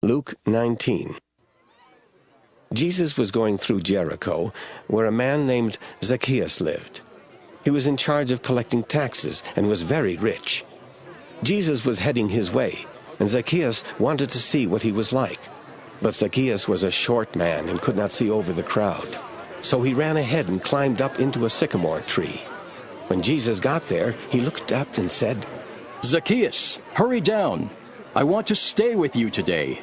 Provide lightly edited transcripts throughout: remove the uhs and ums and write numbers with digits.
Luke 19. Jesus was going through Jericho, where a man named Zacchaeus lived. He was in charge of collecting taxes and was very rich. Jesus was heading his way, and Zacchaeus wanted to see what he was like. But Zacchaeus was a short man and could not see over the crowd. So he ran ahead and climbed up into a sycamore tree. When Jesus got there, he looked up and said, "Zacchaeus, hurry down. I want to stay with you today."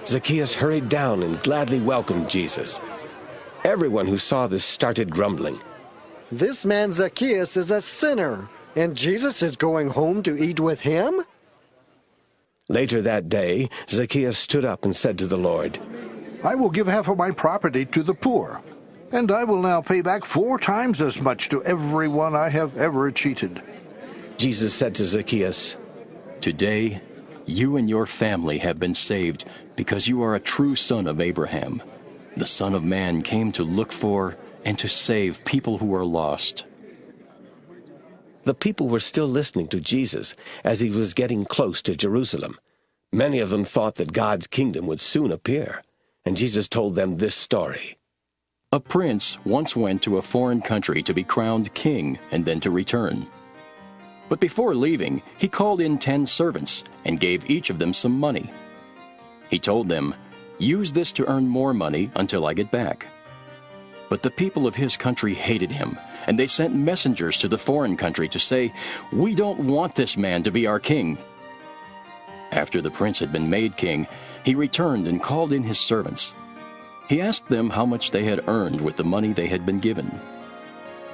Zacchaeus hurried down and gladly welcomed Jesus. Everyone who saw this started grumbling. "This man Zacchaeus is a sinner, and Jesus is going home to eat with him?" Later that day, Zacchaeus stood up and said to the Lord, "I will give half of my property to the poor, and I will now pay back 4 times as much to everyone I have ever cheated." Jesus said to Zacchaeus, "Today, you and your family have been saved because you are a true son of Abraham. The Son of Man came to look for and to save people who are lost." The people were still listening to Jesus as he was getting close to Jerusalem. Many of them thought that God's kingdom would soon appear, and Jesus told them this story. A prince once went to a foreign country to be crowned king and then to return. But before leaving, he called in 10 servants and gave each of them some money. He told them, "Use this to earn more money until I get back." But the people of his country hated him, and they sent messengers to the foreign country to say, "We don't want this man to be our king." After the prince had been made king, he returned and called in his servants. He asked them how much they had earned with the money they had been given.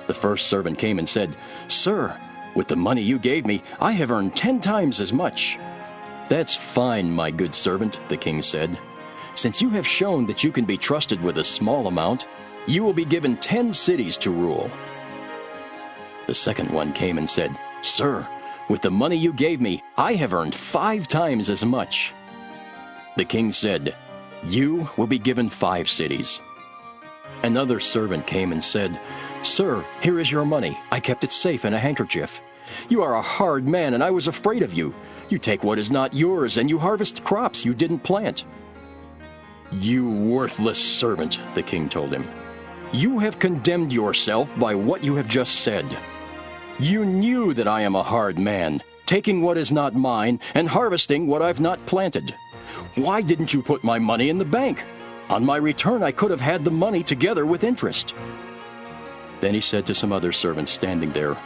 The first servant came and said, "Sir, with the money you gave me, I have earned 10 times as much." "That's fine, my good servant," the king said. "Since you have shown that you can be trusted with a small amount, you will be given 10 cities to rule." The second one came and said, "Sir, with the money you gave me, I have earned 5 times as much." The king said, "You will be given 5 cities." Another servant came and said, "Sir, here is your money. I kept it safe in a handkerchief. You are a hard man, and I was afraid of you. You take what is not yours, and you harvest crops you didn't plant." "You worthless servant," the king told him. "You have condemned yourself by what you have just said. You knew that I am a hard man, taking what is not mine and harvesting what I've not planted. Why didn't you put my money in the bank? On my return, I could have had the money together with interest." Then he said to some other servants standing there,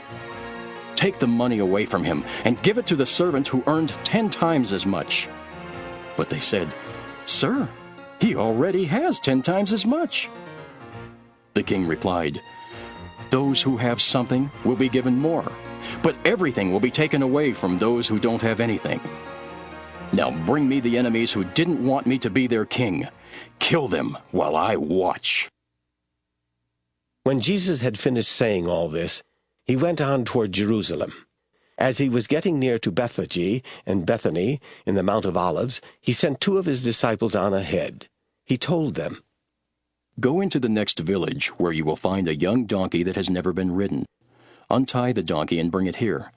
"Take the money away from him and give it to the servant who earned 10 times as much." But they said, "Sir, he already has 10 times as much." The king replied, "Those who have something will be given more, but everything will be taken away from those who don't have anything. Now bring me the enemies who didn't want me to be their king. Kill them while I watch." When Jesus had finished saying all this, he went on toward Jerusalem. As he was getting near to Bethphage and Bethany in the Mount of Olives, he sent 2 of his disciples on ahead. He told them, "Go into the next village, where you will find a young donkey that has never been ridden. Untie the donkey and bring it here.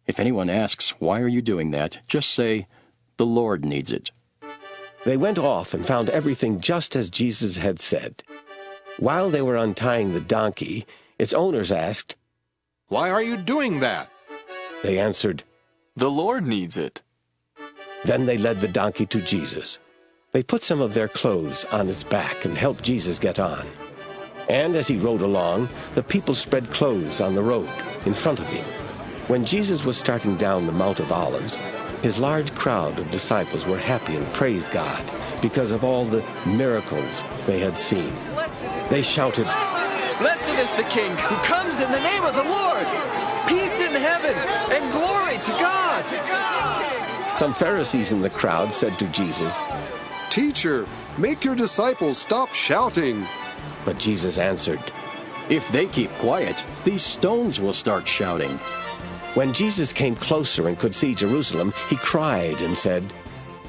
If anyone asks, 'Why are you doing that?' just say, 'The Lord needs it.'" They went off and found everything just as Jesus had said. While they were untying the donkey, its owners asked, "Why are you doing that?" They answered, "The Lord needs it." Then they led the donkey to Jesus. They put some of their clothes on its back and helped Jesus get on. And as he rode along, the people spread clothes on the road in front of him. When Jesus was starting down the Mount of Olives, his large crowd of disciples were happy and praised God because of all the miracles they had seen. They shouted, "Blessed is the King who comes in the name of the Lord! Peace in heaven and glory to God!" Some Pharisees in the crowd said to Jesus, "Teacher, make your disciples stop shouting." But Jesus answered, "If they keep quiet, these stones will start shouting." When Jesus came closer and could see Jerusalem, he cried and said,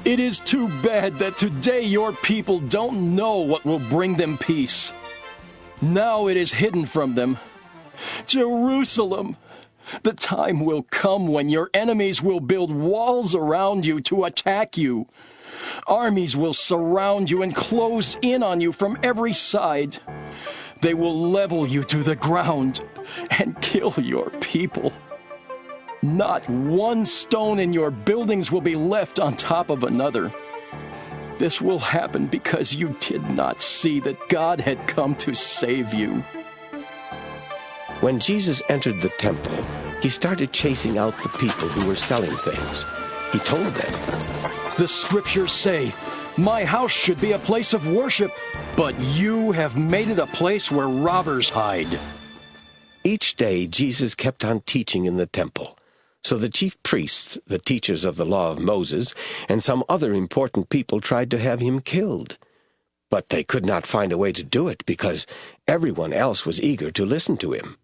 "It is too bad that today your people don't know what will bring them peace. Now it is hidden from them. Jerusalem, The time will come when your enemies will build walls around you to attack you. Armies will surround you and close in on you from every side. They will level you to the ground and kill your people. Not one stone in your buildings will be left on top of another. This will happen because you did not see that God had come to save you. When Jesus entered the temple, he started chasing out the people who were selling things. He told them, "The scriptures say, 'My house should be a place of worship,' but you have made it a place where robbers hide." Each day Jesus kept on teaching in the temple. So the chief priests, the teachers of the law of Moses, and some other important people tried to have him killed. But they could not find a way to do it because everyone else was eager to listen to him.